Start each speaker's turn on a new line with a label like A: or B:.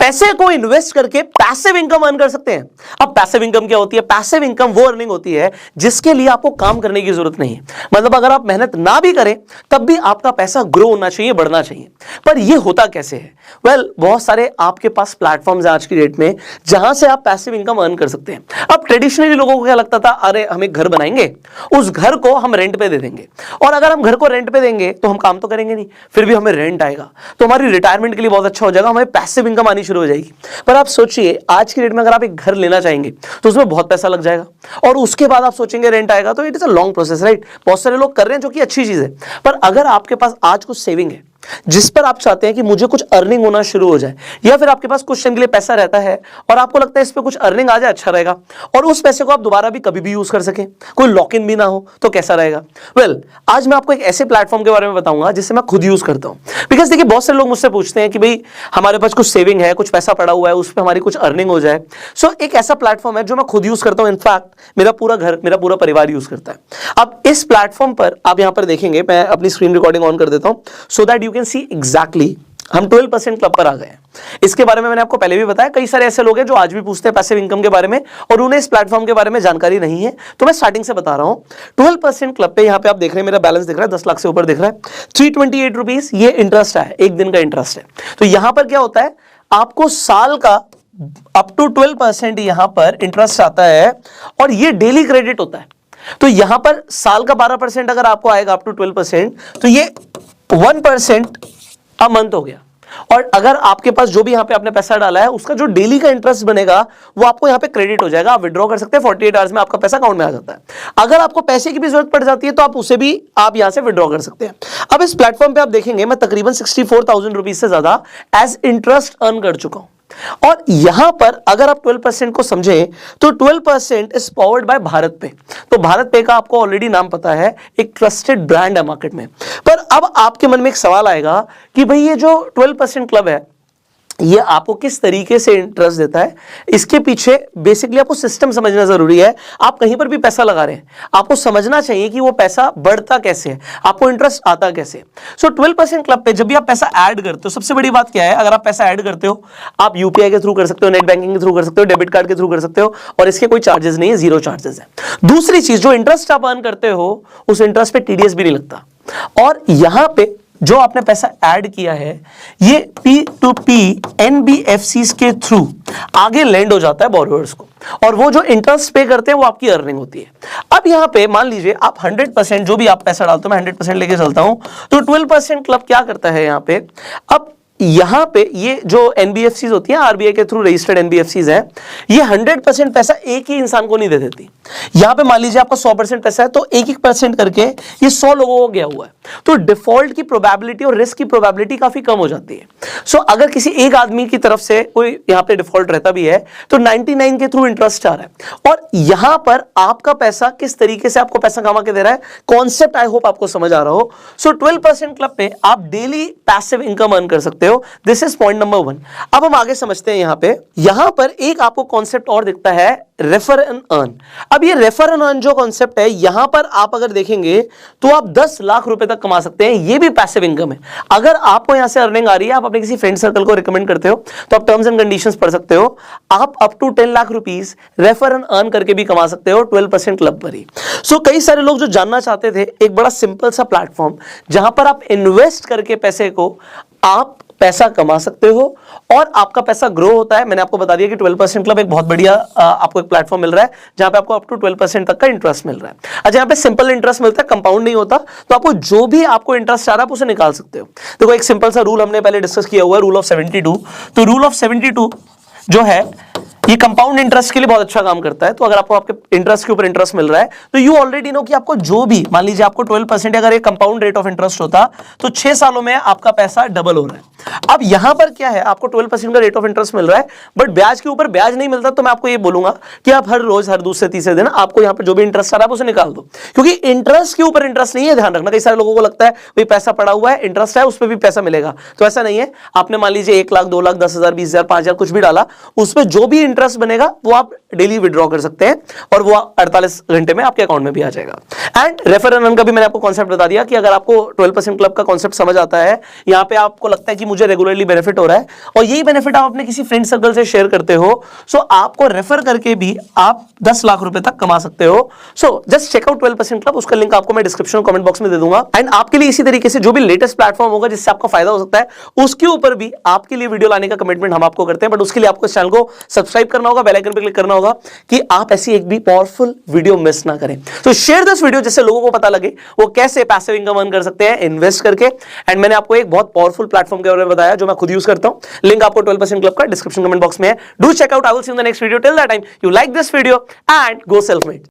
A: पैसे को इन्वेस्ट करके पैसिव इनकम अर्न कर सकते हैं। अब पैसिव इनकम क्या होती है? पैसिव इनकम वो अर्निंग होती है जिसके लिए आपको काम करने की जरूरत नहीं है। मतलब अगर आप मेहनत ना भी करें तब भी आपका पैसा ग्रो होना चाहिए, बढ़ना चाहिए। पर यह होता कैसे है? बहुत सारे आपके पास प्लेटफॉर्म्स हैं आज की डेट में जहां से आप पैसिव इनकम अर्न कर सकते हैं। अब ट्रेडिशनली लोगों को क्या लगता था, अरे हम एक घर बनाएंगे, उस घर को हम रेंट पे दे देंगे, और अगर हम घर को रेंट पे देंगे तो हम काम तो करेंगे नहीं, फिर भी हमें रेंट आएगा, तो हमारी रिटायरमेंट के लिए बहुत अच्छा हो जाएगा, हमें पैसिव इनकम आनी शुरू हो जाएगी। पर आप सोचिए, आज की डेट में अगर आप एक घर लेना चाहेंगे तो उसमें बहुत पैसा लग जाएगा, और उसके बाद आप सोचेंगे रेंट आएगा, तो it is a long process, right? बहुत सारे लोग कर रहे हैं जो कि अच्छी चीज है। पर अगर आपके पास आज कुछ सेविंग है जिस पर आप चाहते हैं कि मुझे कुछ अर्निंग होना शुरू हो जाए, या फिर आपके पास कुछ टाइम के लिए पैसा रहता है और आपको लगता है इस पे कुछ अर्निंग आ जाए अच्छा रहेगा, और उस पैसे को आप दोबारा भी कभी भी यूज कर सकें, कोई लॉक इन भी ना हो, तो कैसा रहेगा? आज मैं आपको एक ऐसे प्लेटफॉर्म के बारे में बताऊंगा जिससे मैं खुद यूज करता हूं। बिकॉज देखिए, बहुत सारे लोग मुझसे पूछते हैं कि भाई हमारे पास कुछ सेविंग है, कुछ पैसा पड़ा हुआ है, उस पर हमारी कुछ अर्निंग हो जाए। सो एक ऐसा प्लेटफॉर्म है जो मैं खुद यूज करता हूं, इनफैक्ट मेरा पूरा घर, मेरा पूरा परिवार यूज करता है। अब इस प्लेटफॉर्म पर आप यहां पर देखेंगे, मैं अपनी स्क्रीन रिकॉर्डिंग ऑन कर देता हूं so that you can see exactly हम 12% क्लब पर आ गए हैं। इसके बारे में मैंने आपको पहले भी बताया, कई सारे ऐसे लोग हैं जो आज भी पूछते हैं पैसिव इनकम के बारे में और उन्हें इस प्लेटफॉर्म के बारे में जानकारी नहीं है, तो मैं स्टार्टिंग से बता रहा हूं। 12% क्लब पे यहां पे आप देख रहे हैं, मेरा बैलेंस दिख रहा है 10 लाख से ऊपर दिख रहा है, 328 रुपीज ये इंटरेस्ट है, एक दिन का इंटरेस्ट है। तो यहां पर क्या होता है, आपको साल का अप टू 12% यहां पर इंटरेस्ट आता है, और ये डेली क्रेडिट होता है। तो यहां पर साल का 12% अगर आपको आएगा अप टू 12%, तो ये 1% अ मंथ हो गया। और अगर आपके पास जो भी यहां पे आपने पैसा डाला है उसका जो डेली का इंटरेस्ट बनेगा वो आपको यहां पे क्रेडिट हो जाएगा, आप विड्रॉ कर सकते हैं, 48 आवर्स में आपका पैसा अकाउंट में आ जाता है। अगर आपको पैसे की भी जरूरत पड़ जाती है तो आप उसे भी आप यहां से विड्रॉ कर सकते हैं। अब इस प्लेटफॉर्म पे आप देखेंगे मैं तकरीबन 64,000 रुपीज से ज्यादा एज इंटरेस्ट अर्न कर चुका हूं। और यहां पर अगर आप 12% को समझें तो 12% इज पावर्ड बाय भारत पे। तो भारत पे का आपको ऑलरेडी नाम पता है, एक ट्रस्टेड ब्रांड है मार्केट में। पर अब आपके मन में एक सवाल आएगा कि भाई ये जो 12% क्लब है ये आपको किस तरीके से इंटरेस्ट देता है, इसके पीछे बेसिकली आपको सिस्टम समझना जरूरी है। आप कहीं पर भी पैसा लगा रहे हैं, आपको समझना चाहिए कि वो पैसा बढ़ता कैसे है, आपको इंटरेस्ट आता कैसे। सो 12% क्लब पे जब भी आप पैसा ऐड करते हो, सबसे बड़ी बात क्या है, अगर आप पैसा ऐड करते हो आप यूपीआई के थ्रू कर सकते हो, नेट बैंकिंग के थ्रू कर सकते हो, डेबिट कार्ड के थ्रू कर सकते हो, और इसके कोई चार्जेस नहीं है, जीरो चार्जेस है। दूसरी चीज, जो इंटरेस्ट आप अर्न करते हो उस इंटरेस्ट पे टीडीएस भी नहीं लगता। और यहां पे जो आपने पैसा ऐड किया है ये P2P NBFCs के थ्रू आगे लैंड हो जाता है बोरोवर्स को, और वो जो इंटरेस्ट पे करते हैं वो आपकी अर्निंग होती है। अब यहां पे मान लीजिए आप 100% जो भी आप पैसा डालते हो, मैं 100% लेके चलता हूं, तो 12% क्लब क्या करता है यहां पे, अब यहां पे ये जो एनबीएफसीज होती हैं, आरबीआई के थ्रू रजिस्टर्ड एनबीएफसीज हैं, ये 100% पैसा एक ही इंसान को नहीं दे देती। यहां पे मान लीजिए आपका 100% पैसा है तो एक 1% करके ये 100 लोगों को गया हुआ है, तो डिफॉल्ट की प्रोबेबिलिटी और रिस्क की प्रोबेबिलिटी काफी कम हो जाती है। सो अगर किसी एक आदमी की तरफ से कोई यहां पे डिफॉल्ट रहता भी है तो 99 के थ्रू इंटरेस्ट आ रहा है। और यहां पर आपका पैसा किस तरीके से आपको पैसा कमा के दे रहा है, कॉन्सेप्ट आई होप आपको समझ आ रहा हो। सो 12% क्लब पे आप डेली पैसिव इनकम अर्न कर सकते हो। This is point number 1। अब हम आगे समझते हैं। यहां पर एक आपको कॉन्सेप्ट और दिखता है, रेफर एंड अर्न। अब ये रेफर एंड अर्न जो कॉन्सेप्ट है, यहां पर आप अगर देखेंगे तो आप 10 लाख रुपए तक कमा सकते हैं। ये भी पैसिव इनकम है। अगर आपको यहां से अर्निंग आ रही है, आप अपने किसी फ्रेंड सर्कल को रिकमेंड करते हो तो आप टर्म्स एंड कंडीशंस पढ़ सकते हो। आप up to 10 lakh rupees refer and earn करके भी कमा सकते हो 12% क्लब पर ही। सो कई सारे लोग जो जानना चाहते थे एक बड़ा सिंपल सा प्लेटफॉर्म जहां पर आप इन्वेस्ट करके पैसे को आप पैसा कमा सकते हो और आपका पैसा ग्रो होता है। मैंने आपको बता दिया कि 12% क्लब एक बहुत बढ़िया आपको एक प्लेटफॉर्म मिल रहा है जहां पे आपको अप टू 12% तक का इंटरेस्ट मिल रहा है। अच्छा, यहाँ पे सिंपल इंटरेस्ट मिलता है, कंपाउंड नहीं होता, तो आपको जो भी आपको इंटरेस्ट आ रहा है आप उसे निकाल सकते हो। देखो एक सिंपल सा रूल हमने पहले डिस्कस किया हुआ है, रूल ऑफ 72। तो रूल ऑफ 72 जो है ये कंपाउंड इंटरेस्ट के लिए बहुत अच्छा काम करता है। तो अगर आपको आपके इंटरेस्ट के ऊपर इंटरेस्ट मिल रहा है तो यू ऑलरेडी नो कि आपको जो भी, मान लीजिए आपको 12% अगर एक कंपाउंड रेट ऑफ इंटरेस्ट होता तो 6 सालों में आपका पैसा डबल हो रहा है। अब यहां पर क्या है, आपको 12% का रेट ऑफ इंटरेस्ट मिल रहा है बट ब्याज के ऊपर ब्याज नहीं मिलता। तो मैं आपको ये बोलूंगा कि आप हर रोज, हर दूसरे तीसरे दिन आपको यहां पर जो भी इंटरेस्ट आ रहा है उसे निकाल दो, क्योंकि इंटरेस्ट के ऊपर इंटरेस्ट नहीं है। ध्यान रखना, कई सारे लोगों को लगता है भाई पैसा पड़ा हुआ है, इंटरेस्ट है, उस पर भी पैसा मिलेगा, तो ऐसा नहीं है। आपने मान लीजिए 1 लाख, 2 लाख, 10,000, 20,000, 5,000 कुछ भी डाला, उसमें जो भी इंटरेस्ट बनेगा वो आप डेली विड्रॉ कर सकते हैं और वो 48 घंटे में आपके अकाउंट में भी आ जाएगा। एंड रेफर एंड अर्न का भी मैंने आपको कॉन्सेप्ट बता दिया कि अगर आपको 12% क्लब का कॉन्सेप्ट समझ आता है, यहाँ पे आपको लगता है कि मुझे रेगुलरली बेनिफिट हो रहा है और यही बेनिफिट आप अपने किसी फ्रेंड सर्कल से शेयर करते हो, सो आपको रेफर करके भी आप 10 लाख रुपए तक कमा सकते हो। So just check out 12% club, उसका लिंक आपको मैं डिस्क्रिप्शन कमेंट बॉक्स में दे दूंगा। एंड आपके लिए इसी तरीके से जो भी लेटेस्ट प्लेटफॉर्म होगा जिससे आपका फायदा हो सकता है उसके ऊपर भी आपके लिए वीडियो लाने का कमिटमेंट हम आपको करते हैं। बट उसके लिए आपको इस चैनल को सब्सक्राइब करना होगा, बेल आइकन पे क्लिक करना होगा कि आप ऐसी एक भी पावरफुल वीडियो मिस ना करें। तो शेयर दिस वीडियो जिससे लोगों को पता लगे वो कैसे पैसिव इनकम अर्न कर सकते हैं इन्वेस्ट करके। एंड मैंने आपको एक बहुत पावरफुल प्लेटफॉर्म के बारे में बताया जो मैं खुद यूज करता हूं। लिंक आपको 12% क्लब का डिस्क्रिप्शन कमेंट बॉक्स में है। Do check out. I will see you in the next video. Till that time you like this video and go self made.